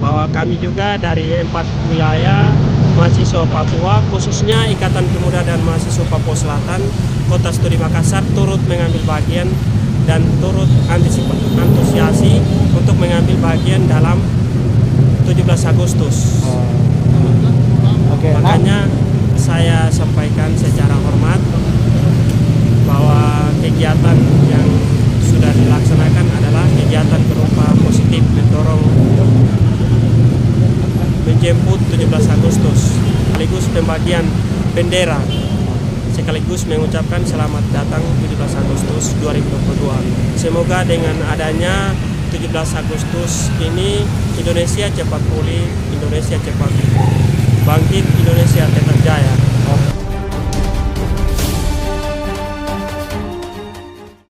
Bahwa kami juga dari 4 wilayah mahasiswa Papua, khususnya Ikatan Pemuda dan Mahasiswa Papua Selatan, Kota Studi Makassar, turut mengambil bagian dan turut antusiasi untuk mengambil bagian dalam 17 Agustus. Makanya saya sampaikan secara hormat bahwa kegiatan yang sudah dilaksanakan adalah kegiatan berupa positif mendorong menjemput 17 Agustus sekaligus pembagian bendera sekaligus mengucapkan selamat datang 17 Agustus 2022. Semoga dengan adanya 17 Agustus ini Indonesia cepat pulih, Indonesia cepat bangkit, Indonesia tetap jaya.